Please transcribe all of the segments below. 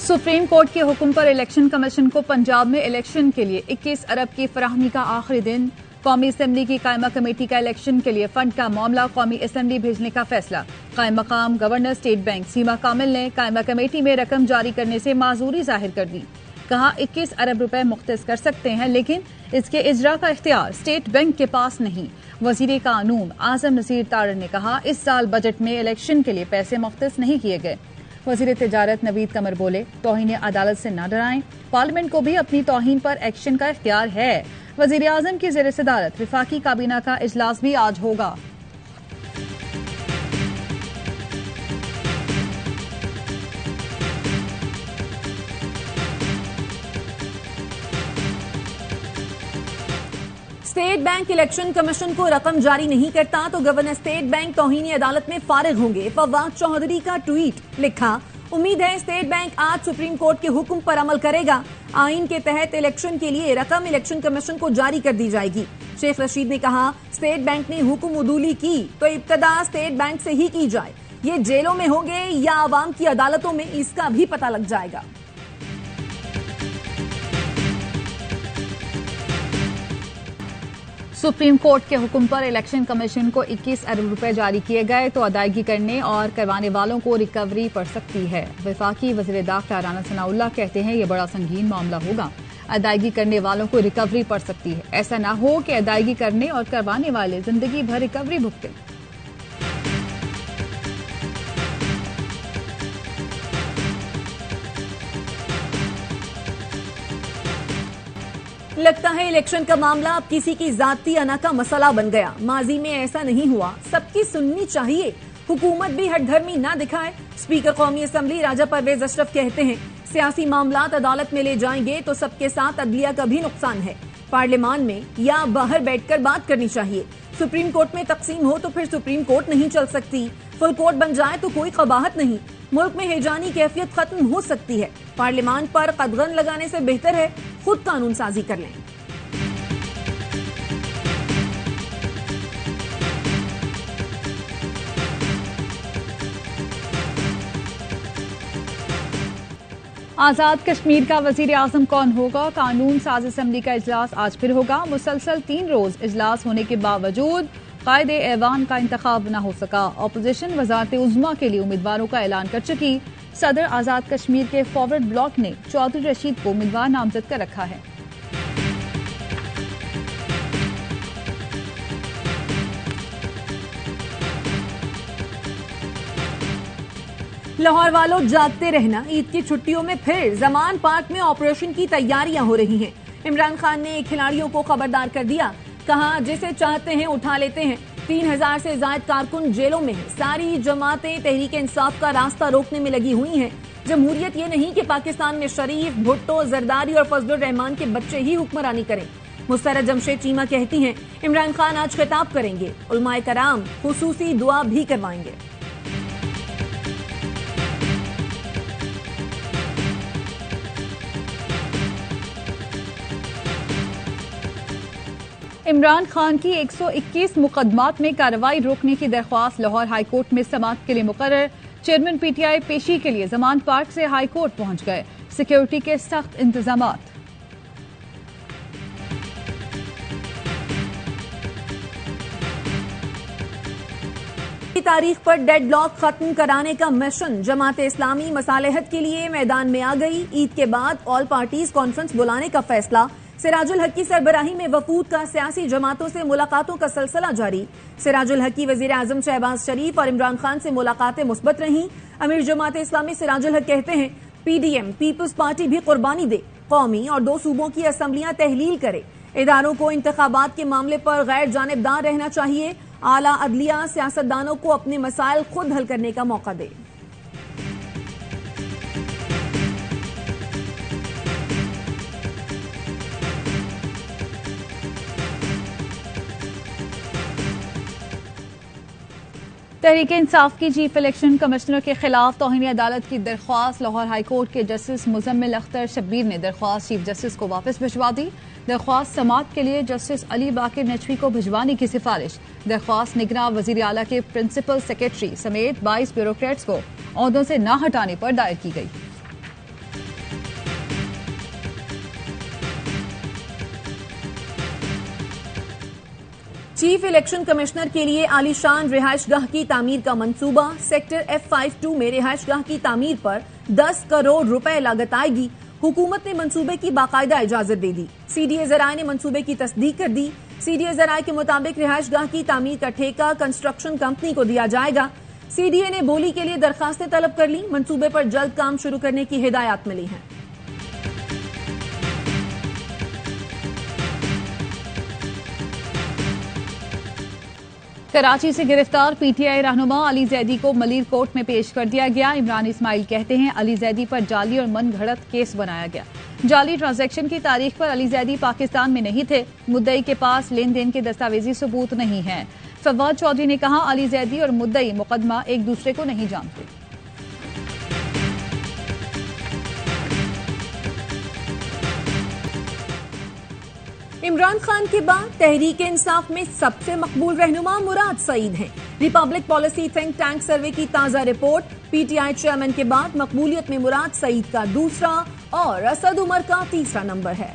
Supreme court के हुक्म पर इलेक्शन कमीशन को पंजाब में इलेक्शन के लिए 21 अरब की फराहमी का आखिरी दिन। कौमी असम्बली की कायमा कमेटी का इलेक्शन के लिए फंड का मामला कौमी असम्बली भेजने का फैसला। कायम मकाम गवर्नर स्टेट बैंक सीमा कामिल ने कायमा कमेटी में रकम जारी करने से माजूरी जाहिर कर दी। कहा 21 अरब रुपए मुख्तस कर सकते हैं, लेकिन इसके इजरा का इख्तियार स्टेट बैंक के पास नहीं। वजीर कानून आजम नसीर तारड़ ने कहा इस साल बजट में इलेक्शन के लिए पैसे मुख्तस नहीं किए गए। वजीर तिजारत नवीद कमर बोले तौहीन अदालत से न डराएं, पार्लियामेंट को भी अपनी तौहीन पर एक्शन का इख्तियार है। वजीर आजम की ज़ेर सदारत विफाकी काबीना का इजलास भी आज होगा। स्टेट बैंक इलेक्शन कमीशन को रकम जारी नहीं करता तो गवर्नर स्टेट बैंक तौहीनी अदालत में फारिग होंगे। फवाद चौधरी का ट्वीट, लिखा उम्मीद है स्टेट बैंक आज सुप्रीम कोर्ट के हुक्म पर अमल करेगा। आइन के तहत इलेक्शन के लिए रकम इलेक्शन कमीशन को जारी कर दी जाएगी। शेख रशीद ने कहा स्टेट बैंक ने हुक्म उदूली की तो इब्तदा स्टेट बैंक से ही की जाए। ये जेलों में होंगे या आवाम की अदालतों में, इसका भी पता लग जाएगा। सुप्रीम कोर्ट के हुक्म पर इलेक्शन कमीशन को 21 अरब रुपए जारी किए गए तो अदायगी करने और करवाने वालों को रिकवरी पड़ सकती है। वफाकी वज़ीर दाखिला राना सनाउल्लाह कहते हैं ये बड़ा संगीन मामला होगा। अदायगी करने वालों को रिकवरी पड़ सकती है। ऐसा न हो कि अदायगी करने और करवाने वाले जिंदगी भर रिकवरी भुगतें। लगता है इलेक्शन का मामला अब किसी की जाती अना का मसला बन गया। माजी में ऐसा नहीं हुआ, सबकी सुननी चाहिए। हुकूमत भी हठधर्मी ना दिखाए। स्पीकर कौमी असम्बली राजा परवेज अशरफ कहते हैं सियासी मामलात अदालत में ले जाएंगे तो सबके साथ अदलिया का भी नुकसान है। पार्लियामान में या बाहर बैठकर बात करनी चाहिए। सुप्रीम कोर्ट में तकसीम हो तो फिर सुप्रीम कोर्ट नहीं चल सकती। फुल कोर्ट बन जाए तो कोई कबाहत नहीं। मुल्क में हिजानी कैफियत खत्म हो सकती है। पार्लियामान पर कदगन लगाने से बेहतर है खुद कानून साजी कर लें। आजाद कश्मीर का वजीर आजम कौन होगा? कानून साज असम्बली का इजलास आज फिर होगा। मुसलसल 3 रोज इजलास होने के बावजूद कायदे ऐवान का इंतखाब न हो सका। अपोजिशन वजारत उज़्मा के लिए उम्मीदवारों का ऐलान कर चुकी। सदर आजाद कश्मीर के फॉरवर्ड ब्लॉक ने चौधरी रशीद को उम्मीदवार नामजद कर रखा है। लाहौर वालों जागते रहना, ईद की छुट्टियों में फिर जमान पार्क में ऑपरेशन की तैयारियां हो रही हैं। इमरान खान ने खिलाड़ियों को खबरदार कर दिया, कहा जिसे चाहते हैं उठा लेते हैं। 3000 से ज्यादा कारकुन जेलों में हैं। सारी जमातें तहरीक इंसाफ का रास्ता रोकने में लगी हुई हैं। जमहूरियत ये नहीं कि पाकिस्तान में शरीफ, भुट्टो, जरदारी और फजलुर रहमान के बच्चे ही हुक्मरानी करें। मुस्तरा जमशेद चीमा कहती हैं इमरान खान आज खिताब करेंगे, उलमाए कराम खुसूसी दुआ भी करवाएंगे। इमरान खान की 121 मुकदमात में कार्रवाई रोकने की दरख्वास्त लाहौर हाईकोर्ट में समाअत के लिए मुकर्रर। चेयरमैन पीटीआई पेशी के लिए जमान पार्क से हाईकोर्ट पहुंच गए। सिक्योरिटी के सख्त इंतजामात। तारीख पर डेडलॉक खत्म कराने का मिशन। जमात इस्लामी मसालेहत के लिए मैदान में आ गई। ईद के बाद ऑल पार्टीज कॉन्फ्रेंस बुलाने का फैसला। सिराजुल हक की सरबराही में वफूद का सियासी जमातों से मुलाकातों का सिलसिला जारी। सिराजुल हक की वजीर आजम शहबाज शरीफ और इमरान खान से मुलाकातें मुस्बत रहीं। अमीर जमात इस्लामी सिराजुल हक कहते हैं पीडीएम पीपल्स पार्टी भी कुर्बानी दे, कौमी और 2 सूबों की असम्बलियां तहलील करे। इदारों को इंतखाबात के मामले पर गैर जानिबदार रहना चाहिए। आला अदलिया सियासतदानों को अपने मसाइल खुद हल करने का मौका दे। तहरीक इंसाफ की चीफ इलेक्शन कमिश्नर के खिलाफ तौहीनी अदालत की दरख्वास्त। लाहौर हाईकोर्ट के जस्टिस मुजम्मिल अख्तर शब्बीर ने दरख्वास्त चीफ जस्टिस को वापस भिजवा दी। दरख्वास्त समाअत के लिए जस्टिस अली बाकिर नचवी को भिजवाने की सिफारिश। दरख्वास्त निगरां वजीर आला के प्रिंसिपल सेक्रेटरी समेत 22 ब्यूरोक्रेट्स को ओहदों से न हटाने पर दायर की गई। चीफ इलेक्शन कमिश्नर के लिए आलीशान रिहायशगाह की तामीर का मंसूबा। सेक्टर F52 में रिहायशगाह की तामीर पर 10 करोड़ रुपए लागत आएगी। हुकूमत ने मंसूबे की बाकायदा इजाजत दे दी। सीडीए जराये ने मंसूबे की तस्दीक कर दी। सीडीए जराये के मुताबिक रिहायशगाह की तामीर का ठेका कंस्ट्रक्शन कंपनी को दिया जाएगा। सीडीए ने बोली के लिए दरखास्तें तलब कर ली। मंसूबे पर जल्द काम शुरू करने की हिदायत मिली है। कराची से गिरफ्तार पीटीआई रहनुमा अली जैदी को मलीर कोर्ट में पेश कर दिया गया। इमरान इस्माइल कहते हैं अली जैदी पर जाली और मनगढ़ंत केस बनाया गया। जाली ट्रांजैक्शन की तारीख पर अली जैदी पाकिस्तान में नहीं थे। मुद्दई के पास लेन देन के दस्तावेजी सबूत नहीं है। फवाद चौधरी ने कहा अली जैदी और मुद्दई मुकदमा एक दूसरे को नहीं जानते। इमरान खान के बाद तहरीक इंसाफ में सबसे मकबूल रहनुमा मुराद सईद हैं। रिपब्लिक पॉलिसी थिंक टैंक सर्वे की ताजा रिपोर्ट। पीटीआई चेयरमैन के बाद मकबूलियत में मुराद सईद का दूसरा और असद उमर का तीसरा नंबर है।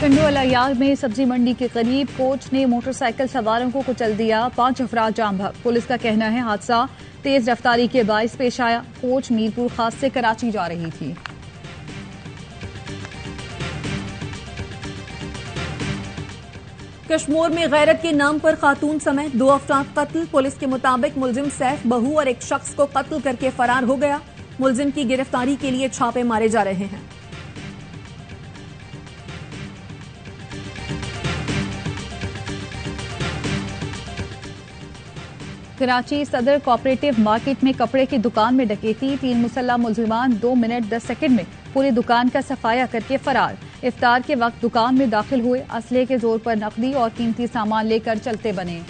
कंडोलायार में सब्जी मंडी के करीब कोच ने मोटरसाइकिल सवारों को कुचल दिया। 5 अफराद जाम बहक। पुलिस का कहना है हादसा तेज रफ्तारी के बाइस पेश आया। कोच मीरपुर खास से कराची जा रही थी। कश्मीर में गैरत के नाम पर खातून समेत 2 अफराद कत्ल। पुलिस के मुताबिक मुलजिम सैफ बहू और एक शख्स को कत्ल करके फरार हो गया। मुलजिम की गिरफ्तारी के लिए छापे मारे जा रहे हैं। कराची सदर कोऑपरेटिव मार्केट में कपड़े की दुकान में डकैती। 3 मुसल्लह मुलजिमान 2 मिनट 10 सेकंड में पूरी दुकान का सफाया करके फरार। इफ्तार के वक्त दुकान में दाखिल हुए। असले के जोर पर नकदी और कीमती सामान लेकर चलते बने।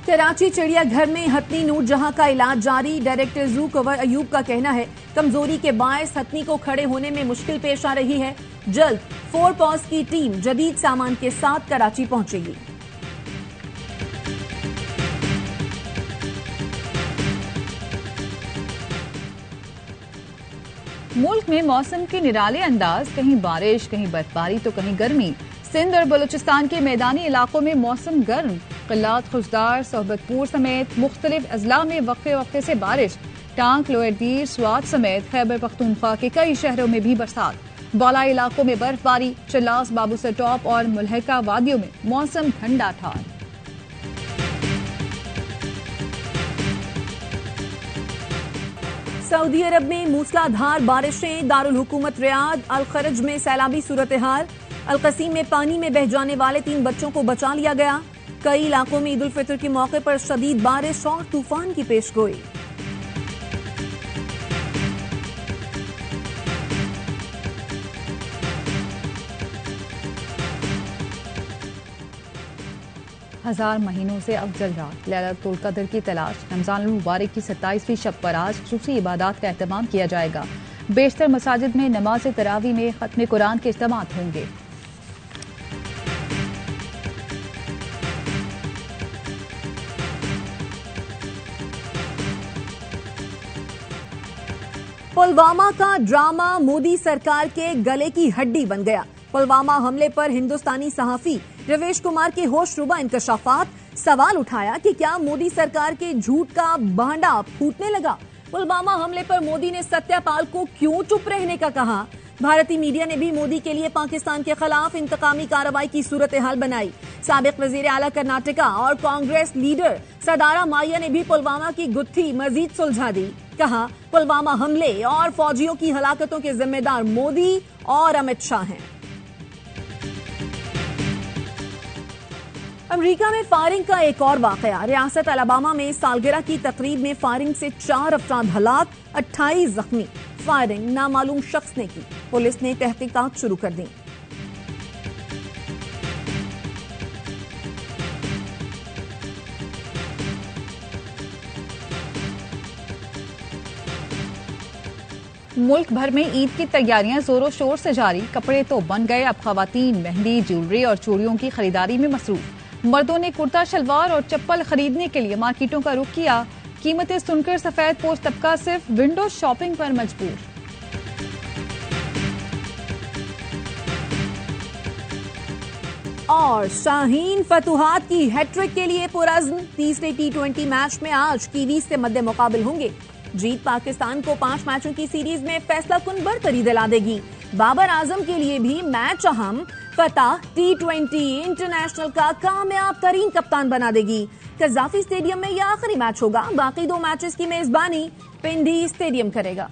कराची चिड़ियाघर में हथनी नूरजहां का इलाज जारी। डायरेक्टर जू कवर अयूब का कहना है कमजोरी के बायस हथनी को खड़े होने में मुश्किल पेश आ रही है। जल्द 4 पॉज की टीम जदीद सामान के साथ कराची पहुंचेगी। मुल्क में मौसम के निराले अंदाज, कहीं बारिश, कहीं बर्फबारी तो कहीं गर्मी। सिंध और बलूचिस्तान के मैदानी इलाकों में मौसम गर्म। क़िल्लात, खुशदार, सोहबतपुर समेत मुख्तलिफ अजला में वक्फे वक्फे से बारिश। टांक, लोअर दीर, स्वात समेत खैबर पख्तूनख्वा के कई शहरों में भी बरसात। बालाई इलाकों में बर्फबारी। चिल्लास, बाबूसर टॉप और मुल्हका वादियों में मौसम ठंडा ठार। सऊदी अरब में मूसलाधार बारिशें। दारुल हुकूमत रियाद अल खरज में सैलाबी सूरत हाल। अल कसीम में पानी में बह जाने वाले 3 बच्चों को बचा लिया गया। कई इलाकों में ईद उल फितर के मौके पर शदीद बारिश और तूफान की पेशगोई। हजार महीनों से अफजल रात लैलतुल कद्र की तलाश। रमजान मुबारक की 27वीं शब पर आज खुसूसी इबादत का एहतमाम किया जाएगा। बेशतर मसाजिद में नमाज तरावी में खत्म कुरान के इज्तिमात होंगे। पुलवामा का ड्रामा मोदी सरकार के गले की हड्डी बन गया। पुलवामा हमले पर हिंदुस्तानी सहाफी रवेश कुमार के होशरुबा इंकशाफात। सवाल उठाया कि क्या मोदी सरकार के झूठ का भांडा फूटने लगा। पुलवामा हमले पर मोदी ने सत्यपाल को क्यों चुप रहने का कहा। भारतीय मीडिया ने भी मोदी के लिए पाकिस्तान के खिलाफ इंतकामी कार्रवाई की सूरत हाल बनाई। साबिक वजीर आला कर्नाटका और कांग्रेस लीडर सदारा माया ने भी पुलवामा की गुत्थी मजीद सुलझा दी। कहा पुलवामा हमले और फौजियों की हलाकतों के जिम्मेदार मोदी और अमित शाह हैं। अमेरिका में फायरिंग का एक और वाकया। रियासत अलाबामा में सालगिरह की तकरीब में फायरिंग से 4 अफराद हलाक, 28 जख्मी। फायरिंग नामालूम शख्स ने की। पुलिस ने तहकीकात शुरू कर दी। मुल्क भर में ईद की तैयारियां जोरों शोर से जारी। कपड़े तो बन गए, अब खवातीन मेहंदी, ज्वेलरी और चूड़ियों की खरीदारी में मसरूफ। मर्दों ने कुर्ता शलवार और चप्पल खरीदने के लिए मार्केटों का रुख किया। कीमतें सुनकर सफेद पोश तबका सिर्फ विंडो शॉपिंग पर मजबूर। और शाहीन फतुहात की हैट्रिक के लिए पुरज़्म। तीसरे T20 मैच में आज कीवीज से मद्दे मुकाबिल होंगे। जीत पाकिस्तान को 5 मैचों की सीरीज में फैसला कुन बरतरी दिला देगी। बाबर आजम के लिए भी मैच अहम। फतह T20 इंटरनेशनल का कामयाब तरीन कप्तान बना देगी। कज़ाफी स्टेडियम में यह आखिरी मैच होगा। बाकी 2 मैचेस की मेजबानी पिंडी स्टेडियम करेगा।